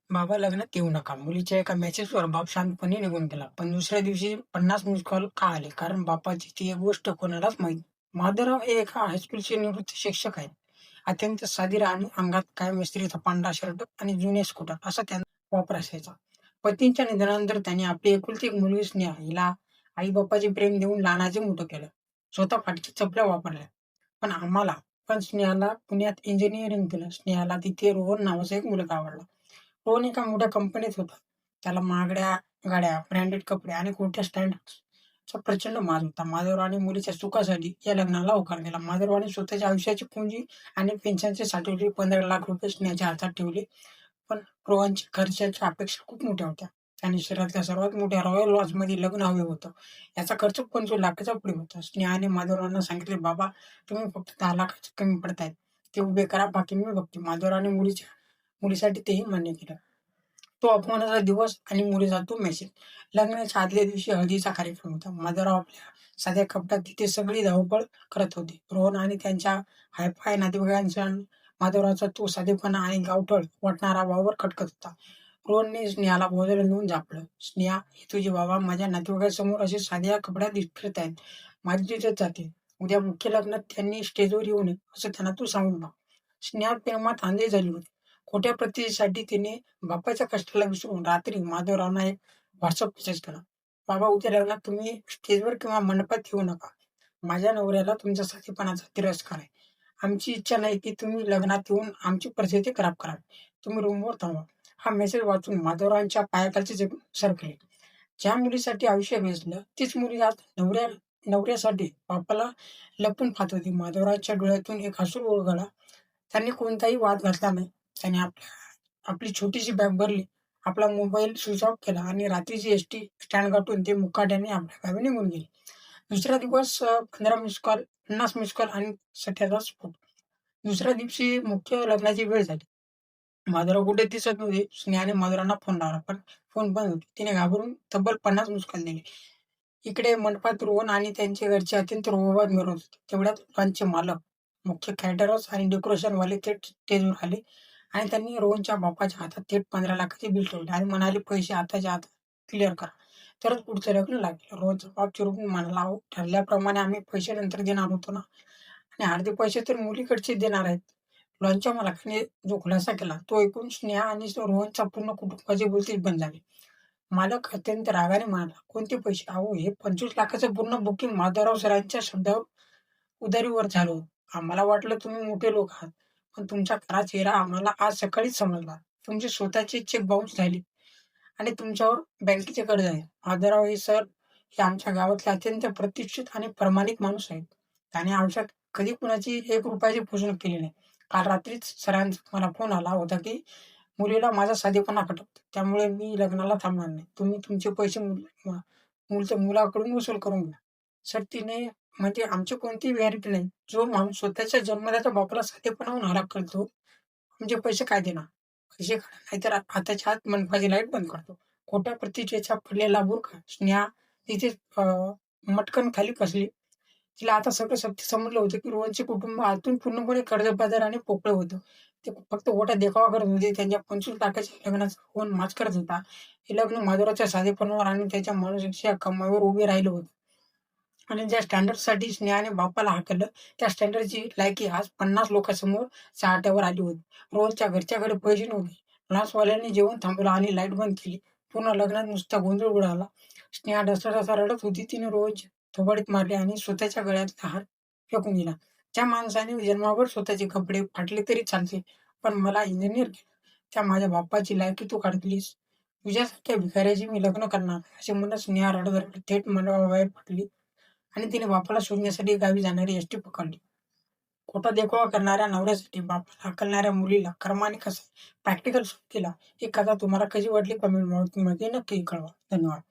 बाबा लग्नात येऊ नका. मुलीच्या एका मेसेजवर बाप शांतपणे निघून गेला. पण दुसऱ्या दिवशी 50 मिस कॉल का आले? कारण बापाची ती एक गोष्ट कोणालाच माहीत नाही. माधवराव हे एका हायस्कूलचे निवृत्त शिक्षक आहेत. अत्यंत साधी राहणी, अंगात कायम इस्त्रीचा पांढरा शर्ट आणि जुने स्कूटर असा त्यांचा वापर असायचा. पतींच्या निधनानंतर त्यांनी आपली एकुलती एक मुलगी स्नेहा हिला आई-बापाचे प्रेम देऊन लहानाचे मोठं केलं. स्वतः फाटकी चपल्या वापरल्या. पण स्नेहाला पुण्यात इंजिनिअरिंग केलं. स्नेहाला तिथे रोहन नावाचा एक मुलगा आवडला. रोहन एका मोठ्या कंपनीत होता. त्याला महागड्या गाड्या, ब्रँडेड कपडे आणि मोठ्या स्टँडर्ड्सचा प्रचंड माज होता. माधवरावाने मुलीच्या सुखासाठी या लग्नाला होकार दिला. माधवरावाने स्वतःच्या आयुष्याची पुंजी आणि पेन्शनचे साठवलेले 15 लाख रुपये स्नेहाच्या हातात ठेवले. पण रोहनच्या खर्चाच्या अपेक्षा खूप मोठ्या होत्या. त्याने शहरातल्या सर्वात मोठ्या रॉयल लॉजमध्ये लग्न हवे होतं. याचा खर्च 25 लाखाच्या पुढे होता. स्नेहाने माधवरावांना सांगितले, "बाबा, तुम्ही फक्त 10 लाखाचे कमी पडतायत. ते उभे करा, बाकी मी बघते." माधवरावाने मुलीसाठी तेही मान्य केलं. तो अपमानाचा दिवस आणि मुलीचा तो मेसेज. लग्नाच्या आदल्या दिवशी हळदीचा कार्यक्रम होता. माधवराव आपल्या साध्या कपड्यात तिथे सगळी धावपळ करत होते. रोहन आणि त्यांच्या हाय-फाय नातेवाईकांचा माधवरावचा तो साधेपणा आणि गावठळ वाटणारा वावर खटकत होता. रोहनने स्नेहाला बाजूला नेऊन झापलं. "स्नेहा, हे तुझे बाबा माझ्या नातेवाईकांसमोर असे साध्या कपड्यात फिरतायत. माझी इज्जत जाते. उद्या मुख्य लग्नात त्यांनी स्टेजवर येऊ नये असं त्यांना तू सांगून टाक." स्नेहा प्रेमात अंधळी झाली होती. खोट्या प्रतिष्ठेसाठी तिने बापाच्या कष्टाला विसरून रात्री माधवरावांना एक व्हॉट्सअप मेसेज केला. "बाबा, उद्या लग्नात तुम्ही स्टेजवर किंवा मंडपात येऊ नका. माझ्या नवऱ्याला तुमच्या साधेपणाचा तिरस्कार आहे. आमची इच्छा नाही की तुम्ही लग्नात येऊन आमची परिस्थिती खराब करावी. तुम्ही रूमवर थांबा." हा मेसेज वाचून माधवरावांच्या पायाखालचे जमीन सरकले. ज्या मुलीसाठी आयुष्य वेचलं तीच मुलगी आज नवऱ्यासाठी बापाला लपून पाहत होती. माधवरावांच्या डोळ्यातून एक अश्रू ओघळला. त्यांनी कोणताही वाद घातला नाही. त्याने आपली छोटीशी बॅग भरली, आपला मोबाईल स्विच ऑफ केला आणि रात्रीची एसटी स्टँड गाठून ते मुकाट्याने आपल्या गावी निघून गेले. दुसरा दिवस 15 मिस कॉल, 50 मिस कॉल आणि सठ्याचा स्फोट. दुसऱ्या दिवशी मुख्य लग्नाची वेळ झाली. माधवराव कुठे दिसत नव्हते. स्नेहाने माधवरावांना फोन लावला, पण फोन बंद होते. तिने घाबरून तब्बल 50 मिस कॉल दिले. इकडे मंडपात रोहन आणि त्यांचे घरचे अत्यंत रोबात मिरवत होते. तेवढ्यात लॉन्सचे मालक, मुख्य कॅटरर्स आणि डेकोरेशनवाले थेट स्टेजवर आले आणि त्यांनी रोहनच्या बापाच्या हातात थेट 15 लाखाचे बिल ठेवले आणि म्हणाले, "पैसे आताच्या आता क्लिअर करा, तरच पुढचं लग्न लागेल." रोहनचा बाप चिरडून म्हणाला, "अहो, ठरल्याप्रमाणे आम्ही पैसे नंतर देणार होतो ना, आणि अर्धे पैसे तर मुलीकडचे देणार आहेत." लॉन्सच्या मालकाने जो खुलासा केला तो ऐकून स्नेहा आणि रोहनच्या पूर्ण कुटुंबाचे बोलतेच बंद झाले. मालक अत्यंत रागाने म्हणाला, "कोणते पैसे? अहो, हे 25 लाखाचं पूर्ण बुकिंग माधवराव सरांच्या शब्दावर उधारीवर झालं होतं. आम्हाला वाटलं तुम्ही मोठे लोक आहात, पण तुमचा खरा चेहरा आम्हाला आज सकाळीच समजला. तुमचे स्वतःचे चेक बाउन्स झाले आणि तुमच्यावर बँकेचे कर्ज आहे." माधवराव सर हे आमच्या गावातले अत्यंत प्रतिष्ठित आणि प्रामाणिक माणूस आहेत. त्याने आयुष्यात कधी कुणाची 1 रुपयाची फसवणूक केली नाही. काल रात्रीच सरांचा मला फोन आला होता की मुलीला माझा साधेपणा खटकतो. त्यामुळे मी लग्नाला थांबणार नाही. तुम्ही तुमचे पैसे मुलाकडून वसूल करून घ्या. सर, तिने म्हणजे आमची कोणतीही व्हॅलिटी नाही. जो माणूस स्वतःच्या जन्मदात्या बापाला साधेपणाहून हल्ला करतो, म्हणजे पैसे काय देणार? पैसे काढा, नाहीतर आताच्या आत मंडपाची लाईट बंद करतो. खोट्या प्रतिष्ठेचा पडलेला बुरखा स्नेहा तिथेच मटकन खाली फसली. तिला आता सगळं सत्य समजलं होतं की रोहनचे कुटुंब आतून पूर्णपणे कर्जबाजार आणि पोकळ होतं. ते फक्त खोटा देखावा करत होते. त्यांच्या 25 लाखाच्या लग्नाचा रोहन माच करत होता. हे लग्न माधुराच्या साधेपणावर आणि त्याच्या माणुसकीच्या कमाईवर उभे राहिलं होतं. आणि ज्या स्टँडर्डसाठी स्नेहाने बापाला हाकललं, त्या स्टँडर्डची लायकी आज 50 लोकांसमोर चव्हाट्यावर आली होती. रोहनच्या घरच्याकडे पैसे नव्हते. लॉन्सवाल्याने जेवण थांबवलं आणि लाईट बंद केली. पूर्ण लग्नात नुसता गोंधळ उडाला. स्नेहा ढसाढसा रडत होती. तिने रोहनच्या थोबाडीत मारले आणि स्वतःच्या गळ्यातला हार फेकून दिला. ज्या माणसाने जन्मावर स्वतःचे कपडे फाटले तरी चालते, पण मला इंजिनिअर केलं, त्या माझ्या बापाची लायकी तू काढलीस. तुझ्यासारख्या भिकाऱ्याशी मी लग्न करणार नाही." असे म्हणत स्नेहा रडत रडत थेट मंडपाबाहेर पडली आणि तिने बापाला शोधण्यासाठी गावी जाणारी एसटी पकडली. खोटा देखावा करणाऱ्या नवऱ्यासाठी बापाला हाकलणाऱ्या मुलीला कर्माने कसं प्रॅक्टिकल केला, ही कथा तुम्हाला कशी वाटली कमेंट बॉक्समध्ये नक्की कळवा. धन्यवाद.